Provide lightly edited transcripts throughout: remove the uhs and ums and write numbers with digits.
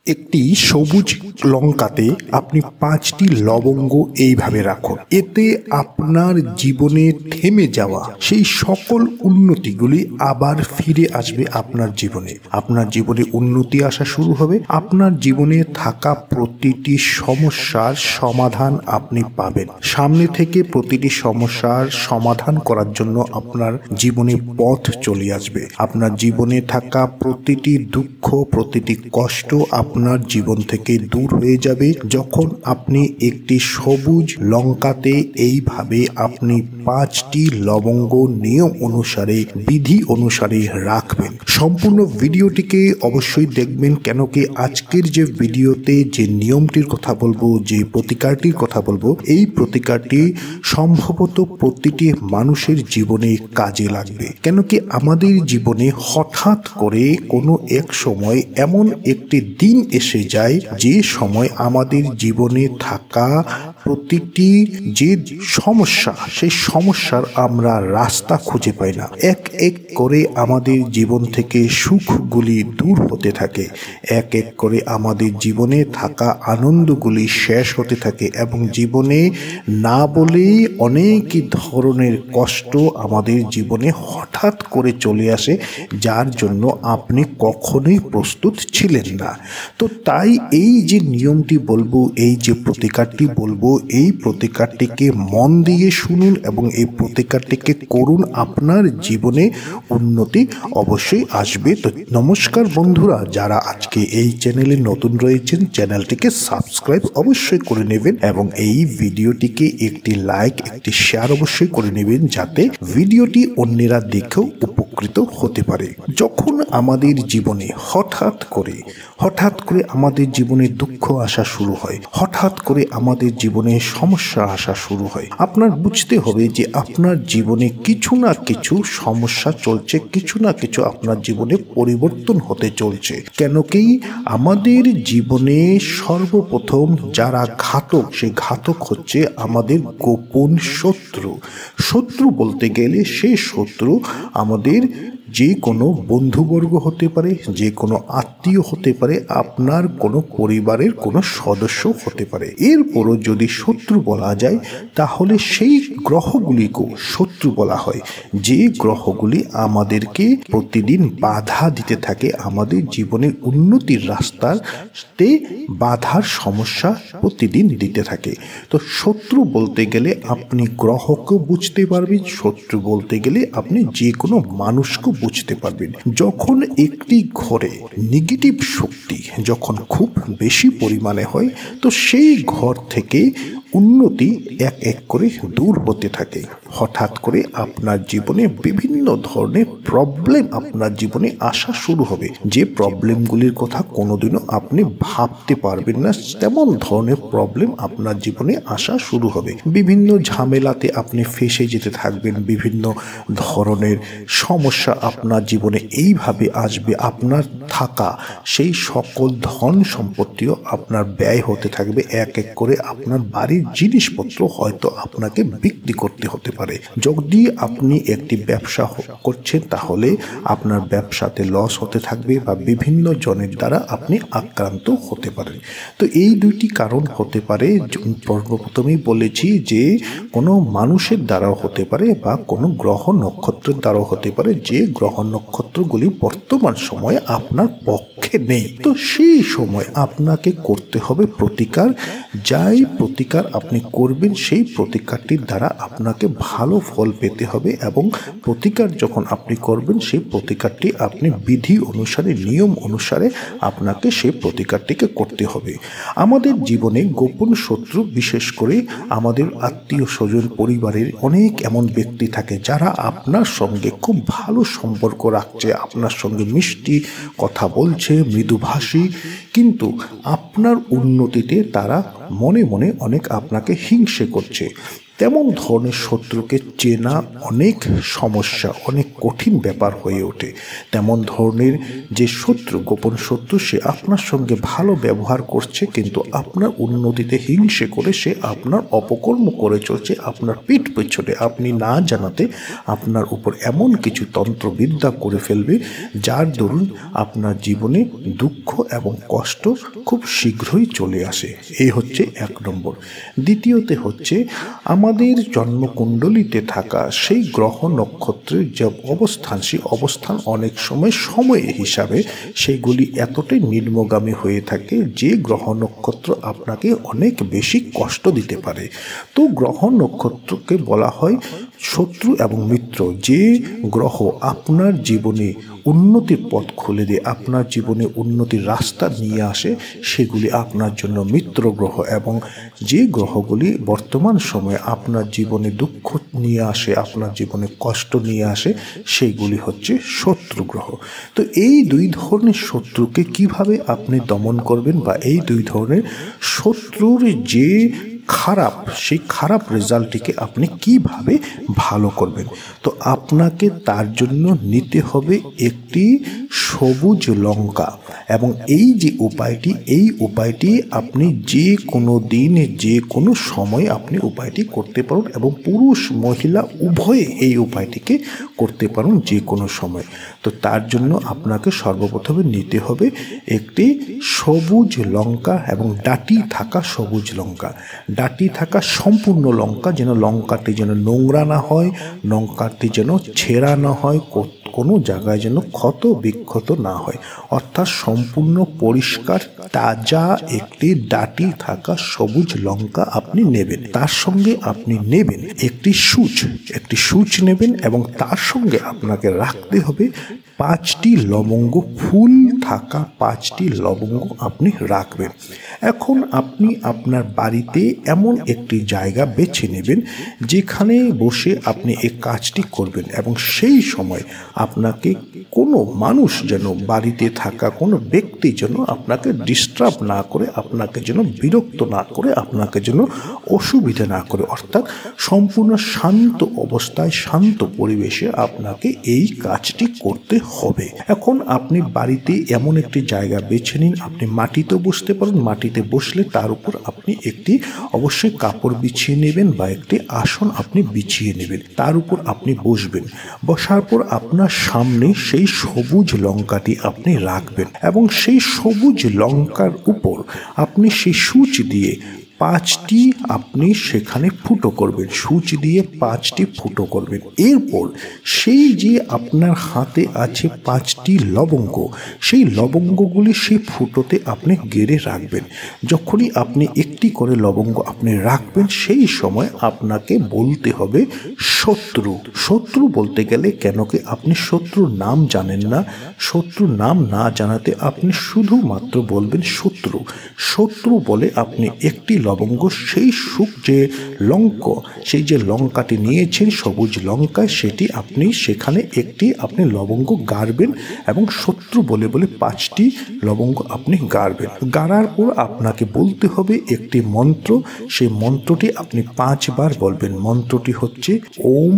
একটি সবুজ লঙ্কাতে আপনি 5টি লবঙ্গ এইভাবে রাখুন। এতে আপনার জীবনে থেমে যাওয়া সেই সকল উন্নতিগুলি আবার ফিরে আসবে আপনার জীবনে। আপনার জীবনে উন্নতি আসা শুরু হবে। আপনার জীবনে থাকা প্রতিটি সমস্যার সমাধান আপনি পাবেন। সামনে থেকে প্রতিটি সমস্যার সমাধান করার জন্য আপনার জীবনে পথ চলে আসবে। আপনার জীবনে থাকা প্রতিটি দুঃখ, প্রতিটি কষ্ট আপনার জীবন থেকে দূর হয়ে যাবে যখন আপনি একটি সবুজ লঙ্কাতে এইভাবে আপনি 5টি লবঙ্গ নিয়ম অনুসারে, বিধি অনুসারে রাখবেন। সম্পূর্ণ ভিডিওটিকে অবশ্যই দেখবেন, কেন কি আজকের যে ভিডিওতে যে নিয়মটির কথা বলবো, যে প্রতিকারটির কথা বলবো, এই প্রতিকারটি সম্ভবত প্রতিটি মানুষের জীবনে কাজে লাগবে। কেন কি আমাদের জীবনে হঠাৎ করে কোনো এক সময় এমন একটি দিন এসে যায় যে সময় আমাদের জীবনে থাকা প্রতিটি যে সমস্যা, সেই সমস্যার আমরা রাস্তা খুঁজে পাই না। এক এক করে আমাদের জীবন থেকে সুখগুলি দূর হতে থাকে, এক এক করে আমাদের জীবনে থাকা আনন্দগুলি শেষ হতে থাকে এবং জীবনে না বলেই অনেক ধরনের কষ্ট আমাদের জীবনে হঠাৎ করে চলে আসে, যার জন্য আপনি কখনোই প্রস্তুত ছিলেন না। তো তাই এই যে নিয়মটি বলবো, এই যে প্রতিকারটি বলবো, এই প্রতিকারটিকে মন দিয়ে শুনুন এবং এই প্রতিকারটিকে করুন। আপনার জীবনে উন্নতি অবশ্যই আসবে। তো নমস্কার বন্ধুরা, যারা আজকে এই চ্যানেলে নতুন রয়েছেন, চ্যানেলটিকে সাবস্ক্রাইব অবশ্যই করে নেবেন এবং এই ভিডিওটিকে একটি লাইক, একটি শেয়ার অবশ্যই করে নেবেন, যাতে ভিডিওটি অন্যেরা দেখেও উপকৃত হতে পারে। যখন আমাদের জীবনে হঠাৎ করে আমাদের জীবনে দুঃখ আসা শুরু হয়, হঠাৎ করে আমাদের জীবনে সমস্যা আসা শুরু হয়, আপনার বুঝতে হবে যে আপনার জীবনে কিছু না কিছু সমস্যা চলছে, কিছু না কিছু আপনার জীবনে পরিবর্তন হতে চলছে। কেন কি আমাদের জীবনে সর্বপ্রথম যারা ঘাতক, সেই ঘাতক হচ্ছে আমাদের গোপন শত্রু। শত্রু বলতে গেলে সেই শত্রু আমাদের যে কোনো বন্ধুবর্গ হতে পারে, যে কোনো আত্মীয় হতে পারে, আপনার কোনো পরিবারের কোনো সদস্য হতে পারে। এরপরও যদি শত্রু বলা যায় তাহলে সেই গ্রহগুলিকেও শত্রু বলা হয়, যে গ্রহগুলি আমাদেরকে প্রতিদিন বাধা দিতে থাকে, আমাদের জীবনের উন্নতির রাস্তাতে বাধার সমস্যা প্রতিদিন দিতে থাকে। তো শত্রু বলতে গেলে আপনি গ্রহকে বুঝতে পারবেন, শত্রু বলতে গেলে আপনি যে কোনো মানুষকে বুঝতে পারবেন। যখন একটি ঘরে নেগেটিভ শক্তি যখন খুব বেশি পরিমাণে হয়, তো সেই ঘর থেকে উন্নতি এক এক করে দূর হতে থাকে। হঠাৎ করে আপনার জীবনে বিভিন্ন ধরনের প্রবলেম আপনার জীবনে আসা শুরু হবে, যে প্রবলেমগুলির কথা কোনোদিনও আপনি ভাবতে পারবেন না, তেমন ধরনের প্রবলেম আপনার জীবনে আসা শুরু হবে। বিভিন্ন ঝামেলাতে আপনি ফেঁসে যেতে থাকবেন, বিভিন্ন ধরনের সমস্যা আপনার জীবনে এইভাবে আসবে। আপনার থাকা সেই সকল ধন সম্পত্তিও আপনার ব্যয় হতে থাকবে। এক এক করে আপনার বাড়ির জিনিসপত্র হয়তো আপনাকে বিক্রি করতে হতে পারে। যদি আপনি একটি ব্যবসা করছেন তাহলে আপনার ব্যবসাতে লস হতে থাকবে বা বিভিন্ন জনের দ্বারা আপনি আক্রান্ত হতে পারেন। তো এই দুইটি কারণ হতে পারে। প্রথমেই বলেছি যে কোনো মানুষের দ্বারাও হতে পারে বা কোনো গ্রহ নক্ষত্রের দ্বারাও হতে পারে, যে গ্রহ নক্ষত্রগুলি বর্তমান সময়ে আপনার পক্ষে নেই। তো সেই সময় আপনাকে করতে হবে প্রতিকার। যাই প্রতিকার আপনি করবেন, সেই প্রতিকারটির দ্বারা আপনাকে ভালো ফল পেতে হবে এবং প্রতিকার যখন আপনি করবেন, সেই প্রতিকারটি আপনি বিধি অনুসারে, নিয়ম অনুসারে আপনাকে সেই প্রতিকারটিকে করতে হবে। আমাদের জীবনে গোপন শত্রু, বিশেষ করে আমাদের আত্মীয় স্বজন, পরিবারের অনেক এমন ব্যক্তি থাকে যারা আপনার সঙ্গে খুব ভালো সম্পর্ক রাখছে, আপনার সঙ্গে মিষ্টি কথা বলছে, মৃদুভাষী, কিন্তু আপনার উন্নতিতে তারা মনে মনে অনেক আপনাকে হিংসে করছে। তেমন ধরনের শত্রুকে চেনা অনেক সমস্যা, অনেক কঠিন ব্যাপার হয়ে ওঠে। তেমন ধরনের যে শত্রু, গোপন শত্রু, সে আপনার সঙ্গে ভালো ব্যবহার করছে কিন্তু আপনার উন্নতিতে হিংসে করে সে আপনার অপকর্ম করে চলছে। আপনার পিঠ পেছনে আপনি না জানাতে আপনার উপর এমন কিছু তন্ত্রবিদ্যা করে ফেলবে যার দরুন আপনার জীবনে দুঃখ এবং কষ্ট খুব শীঘ্রই চলে আসে। এই হচ্ছে 1 নম্বর। দ্বিতীয়তে হচ্ছে আমাদের জন্মকুণ্ডলিতে থাকা সেই গ্রহ নক্ষত্রের যে অবস্থান, সেই অবস্থান অনেক সময় হিসাবে সেগুলি এতটাই নিম্নগামী হয়ে থাকে যে গ্রহ নক্ষত্র আপনাকে অনেক বেশি কষ্ট দিতে পারে। তো গ্রহ নক্ষত্রকে বলা হয় শত্রু এবং মিত্র। যে গ্রহ আপনার জীবনে উন্নতির পথ খুলে দিয়ে আপনার জীবনে উন্নতির রাস্তা নিয়ে আসে সেগুলি আপনার জন্য মিত্র গ্রহ, এবং যে গ্রহগুলি বর্তমান সময়ে আপনার জীবনে দুঃখ নিয়ে আসে, আপনার জীবনে কষ্ট নিয়ে আসে, সেইগুলি হচ্ছে শত্রু গ্রহ। তো এই 2 ধরনের শত্রুকে কিভাবে আপনি দমন করবেন, বা এই 2 ধরনের শত্রুর যে খারাপ, সেই খারাপ রেজাল্টটিকে আপনি কিভাবে ভালো করবেন, তো আপনাকে তার জন্য নিতে হবে একটি সবুজ লঙ্কা। এবং এই যে উপায়টি, এই উপায়টি আপনি যে কোনো দিন যে কোনো সময় আপনি উপায়টি করতে পারেন, এবং পুরুষ মহিলা উভয়ে এই উপায়টিকে করতে পারেন যে কোনো সময়। তো তার জন্য আপনাকে সর্বপ্রথমে নিতে হবে একটি সবুজ লঙ্কা, এবং ডাঁটি থাকা সবুজ লঙ্কা, ডাঁটি থাকা সম্পূর্ণ লঙ্কা, যেন লঙ্কাটি যেন নোংরা না হয়, লঙ্কাটি যেন ছেঁড়া না হয়, কোনো জায়গায় যেন ক্ষত বিক্ষত না হয়, অর্থাৎ সম্পূর্ণ পরিষ্কার তাজা একটি ডাঁটি থাকা সবুজ লঙ্কা আপনি নেবেন। তার সঙ্গে আপনি নেবেন একটি সূচ নেবেন, এবং তার সঙ্গে আপনাকে রাখতে হবে 5টি লবঙ্গ, ফুল থাকা 5টি লবঙ্গ আপনি রাখবেন। এখন আপনি আপনার বাড়িতে এমন একটি জায়গা বেছে নেবেন যেখানে বসে আপনি এই কাজটি করবেন, এবং সেই সময় আপনাকে কোনো মানুষ যেন, বাড়িতে থাকা কোনো ব্যক্তি যেন আপনাকে ডিস্টার্ব না করে, আপনাকে যেন বিরক্ত না করে, আপনাকে যেন অসুবিধা না করে, অর্থাৎ সম্পূর্ণ শান্ত অবস্থায়, শান্ত পরিবেশে আপনাকে এই কাজটি করতে হবে। এখন আপনি বাড়িতে এমন একটি জায়গা বেছে নিন, আপনি মাটিতেও বসতে পারেন, মাটিতে বসলে তার উপর আপনি একটি অবশ্যই কাপড় বিছিয়ে নেবেন, বা একটি আসন আপনি বিছিয়ে নেবেন, তার উপর আপনি বসবেন। বসার পর আপনার সামনে সেই সবুজ লঙ্কাটি আপনি রাখবেন, এবং সেই সবুজ লঙ্কার উপর আপনি সেই সূচ দিয়ে 5টি আপনি সেখানে ফুটো করবেন, সূচ দিয়ে 5টি ফুটো করবেন। এরপর সেই যে আপনার হাতে আছে 5টি লবঙ্গ, সেই লবঙ্গগুলি সেই ফুটোতে আপনি গেড়ে রাখবেন। যখনই আপনি একটি করে লবঙ্গ আপনি রাখবেন, সেই সময় আপনাকে বলতে হবে শত্রু বলতে গেলে, কেন কি আপনি শত্রুর নাম জানেন না, শত্রুর নাম না জানাতে আপনি শুধুমাত্র বলবেন শত্রু বলে আপনি একটি লবঙ্গ, সেই সেই যে লঙ্কাটি নিয়েছেন সবুজ লঙ্কা, সেটি আপনি সেখানে একটি আপনি লবঙ্গ গাড়বেন, এবং শত্রু বলে 5টি লবঙ্গ আপনি গাড়বেন। গাড়ার পর আপনাকে বলতে হবে একটি মন্ত্র, সেই মন্ত্রটি আপনি 5 বার বলবেন। মন্ত্রটি হচ্ছে ওম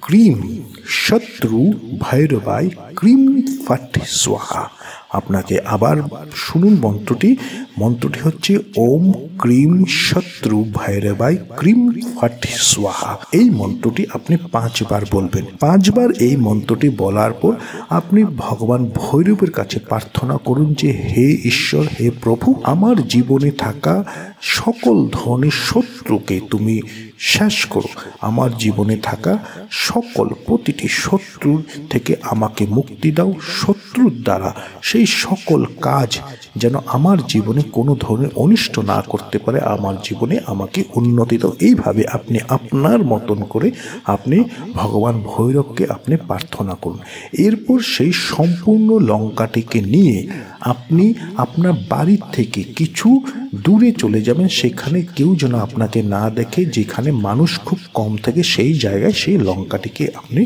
ক্রিম শত্রু ভৈরবায় ক্রিম ফট স্বাহা। আপনাকে আবার শুনুন মন্ত্রটি হচ্ছে ওম ক্রিম শত্রু ভৈরবায় ক্রিম ফট স্বাহা। এই মন্ত্রটি আপনি 5 বার বলবেন। 5 বার এই মন্ত্রটি বলার পর আপনি ভগবান ভৈরবের কাছে প্রার্থনা করুন যে, হে ঈশ্বর, হে প্রভু, আমার জীবনে থাকা সকল ধরনের শত্রুকে তুমি শেষ করো। আমার জীবনে থাকা প্রতিটি শত্রুর থেকে আমাকে মুক্তি দাও। শত্রুর দ্বারা সেই সকল কাজ যেন আমার জীবনে কোনো ধরনের অনিষ্ট না করতে পারে, আমার জীবনে আমাকে উন্নতি দাও। এইভাবে আপনি আপনার মতন করে আপনি ভগবান ভৈরবকে আপনি প্রার্থনা করুন। এরপর সেই সম্পূর্ণ লঙ্কাটিকে নিয়ে আপনি আপনার বাড়ির থেকে কিছু দূরে চলে যাবেন, সেখানে কেউ যেন আপনাকে না দেখে, যেখানে মানুষ খুব কম থাকে, সেই জায়গায় সেই লঙ্কাটিকে আপনি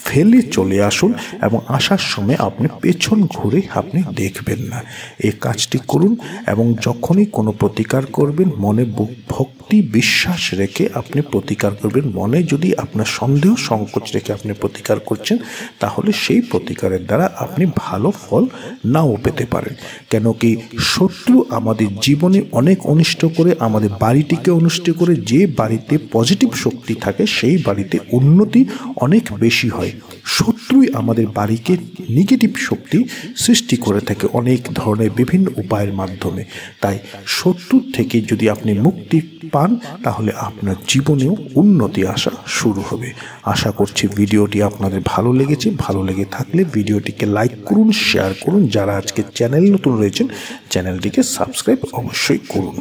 ফেলে চলে আসুন, এবং আসার সময় আপনি পেছন ঘুরে আপনি দেখবেন না। এই কাজটি করুন, এবং যখনই কোনো প্রতিকার করবেন মনে ভক্তি ভক্তি বিশ্বাস রেখে আপনি প্রতিকার করবেন। মনে যদি আপনার সন্দেহ সংকোচ রেখে আপনি প্রতিকার করছেন, তাহলে সেই প্রতিকারের দ্বারা আপনি ভালো ফল নাও পেতে পারেন। কেন কি শত্রু আমাদের জীবনে অনেক অনিষ্ট করে, আমাদের বাড়িটিকে অনিষ্ট করে। যে বাড়িতে পজিটিভ শক্তি থাকে সেই বাড়িতে উন্নতি অনেক বেশি হয়। শত্রুই আমাদের বাড়িকে নেগেটিভ শক্তি সৃষ্টি করে থাকে অনেক ধরনের বিভিন্ন উপায়ের মাধ্যমে। তাই শত্রুর থেকে যদি আপনি মুক্তি পান, তাহলে আপনার জীবনেও উন্নতি আসা শুরু হবে। আশা করছি ভিডিওটি আপনাদের ভালো লেগেছে। ভালো লেগে থাকলে ভিডিওটিকে লাইক করুন, শেয়ার করুন। যারা আজকে চ্যানেল নতুন রয়েছেন, চ্যানেলটিকে সাবস্ক্রাইব অবশ্যই করুন।